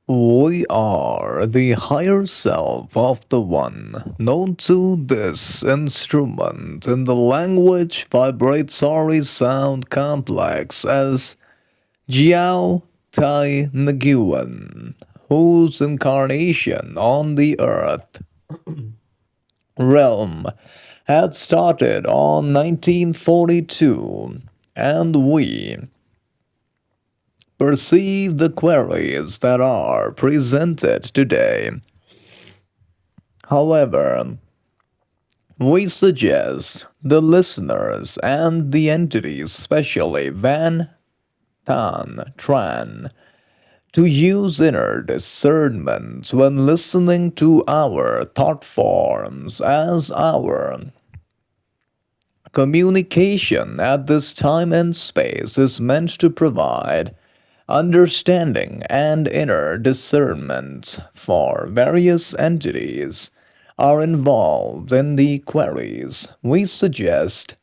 We are the higher self of the One, known to this instrument in the language vibratory sound complex as Giau Thi Nguyen, whose incarnation on the earth realm had started on 1942, and we perceive the queries that are presented today. However, we suggest the listeners and the entities, especially Van Tan Tran, to use inner discernment when listening to our thought forms, as our communication at this time and space is meant to provide understanding and inner discernment for various entities are involved in the queries. We suggest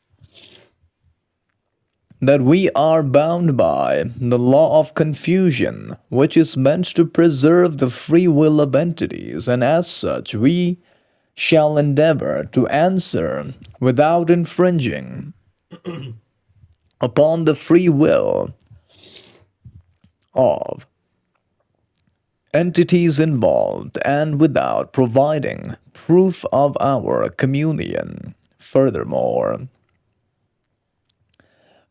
that we are bound by the law of confusion, which is meant to preserve the free will of entities, and as such, we shall endeavor to answer without infringing upon the free will of entities involved and without providing proof of our communion. Furthermore,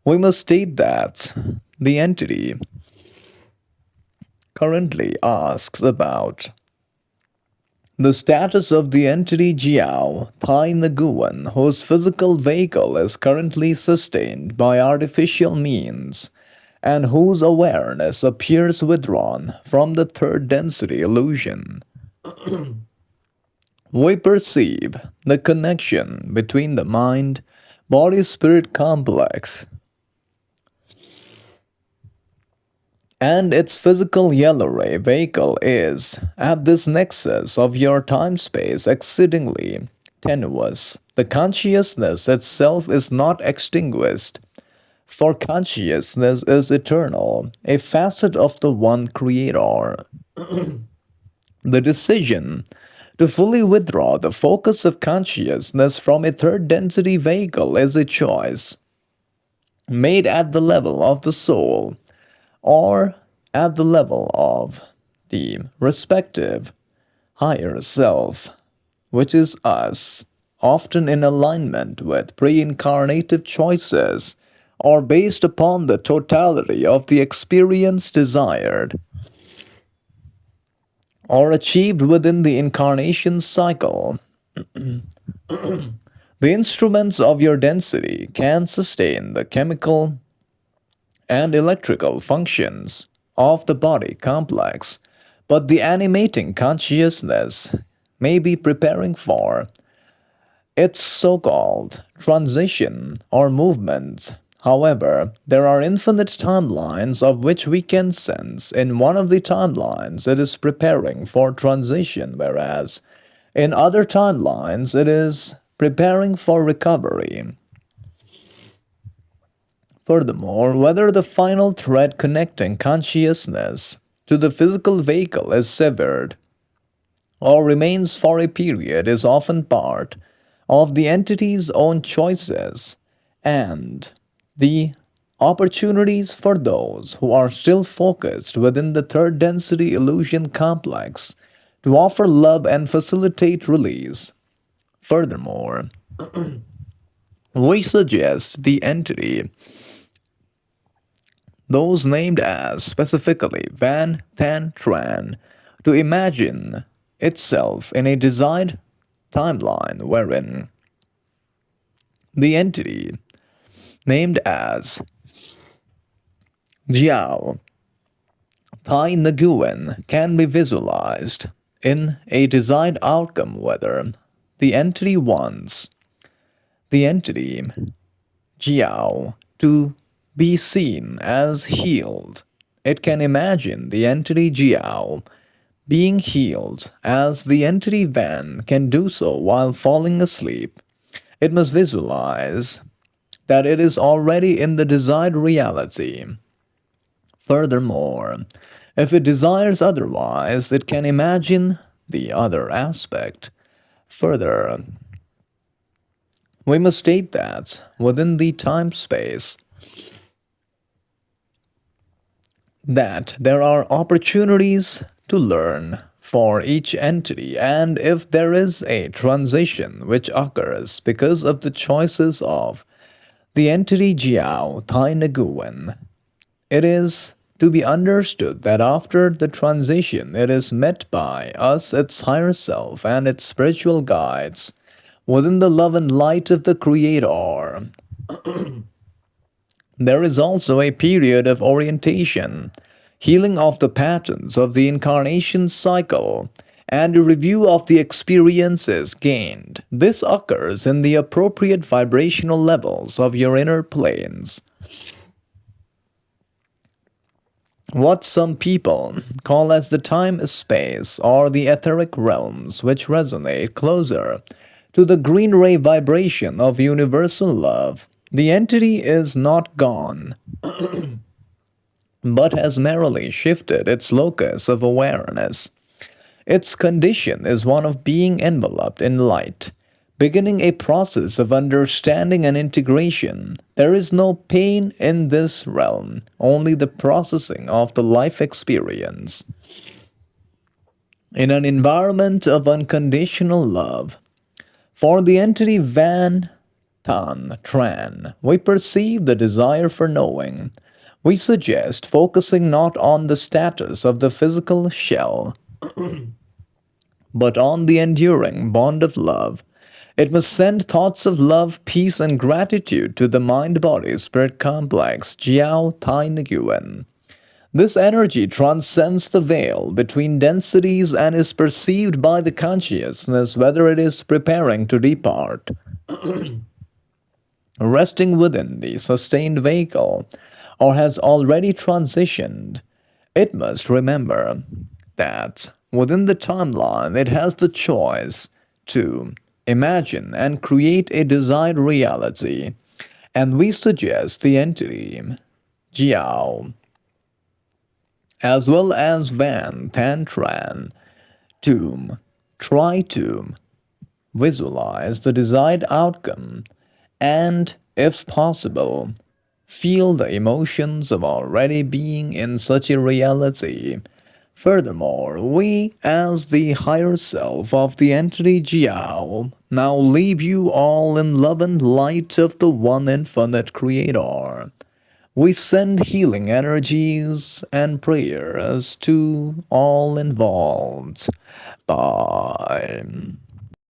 we must state that the entity currently asks about the status of the entity Giau Thi Nguyen, whose physical vehicle is currently sustained by artificial means and whose awareness appears withdrawn from the third density illusion. We perceive the connection between the mind body spirit complex and its physical yellow ray vehicle is, at this nexus of your time space, exceedingly tenuous. The consciousness itself is not extinguished, for consciousness is eternal, a facet of the one creator. The decision to fully withdraw the focus of consciousness from a third density vehicle is a choice made at the level of the soul or at the level of the respective higher self, which is us, often in alignment with pre incarnative choices or based upon the totality of the experience desired or achieved within the incarnation cycle. The instruments of your density can sustain the chemical and electrical functions of the body complex, but the animating consciousness may be preparing for its so called transition or movement. However, there are infinite timelines of which we can sense. In one of the timelines, it is preparing for transition, whereas in other timelines, it is preparing for recovery. Furthermore, whether the final thread connecting consciousness to the physical vehicle is severed or remains for a period is often part of the entity's own choices and the opportunities for those who are still focused within the third density illusion complex to offer love and facilitate release. Furthermore, we suggest the entity, those named as specifically Van Tan Tran, to imagine itself in a designed timeline wherein the entity named as Giau Thi Nguyen can be visualized in a desired outcome whether the entity wants the entity Jiao to be seen as healed. It can imagine the entity Jiao being healed as the entity Van can do so while falling asleep. It must visualize that it is already in the desired reality. Furthermore, If it desires otherwise, it can imagine the other aspect. Further, we must state that within the time space that there are opportunities to learn for each entity, and if there is a transition which occurs because of the choices of the entity Giau Thi Nguyen, it is to be understood that after the transition it is met by us, its higher self, and its spiritual guides within the love and light of the Creator. There is also a period of orientation, healing of the patterns of the incarnation cycle, and a review of the experiences gained. This occurs in the appropriate vibrational levels of your inner planes. What some people call as the time space or the etheric realms, which resonate closer to the green ray vibration of universal love. The entity is not gone, but has merely shifted its locus of awareness. Its condition is one of being enveloped in light, beginning a process of understanding and integration. There is no pain in this realm, only the processing of the life experience. In an environment of unconditional love, for the entity Van Tan Tran, we perceive the desire for knowing. We suggest focusing not on the status of the physical shell, but on the enduring bond of love. It must send thoughts of love, peace, and gratitude to the mind body spirit complex, Giau Thi Nguyen. This energy transcends the veil between densities and is perceived by the consciousness whether it is preparing to depart, resting within the sustained vehicle, or has already transitioned. It must remember that within the timeline it has the choice to imagine and create a desired reality, and we suggest the entity Jiao as well as Van Tantran to try to visualize the desired outcome and, if possible, feel the emotions of already being in such a reality. Furthermore, we, as the higher self of the entity Jiao, now leave you all in love and light of the one infinite Creator. We send healing energies and prayers to all involved. Bye.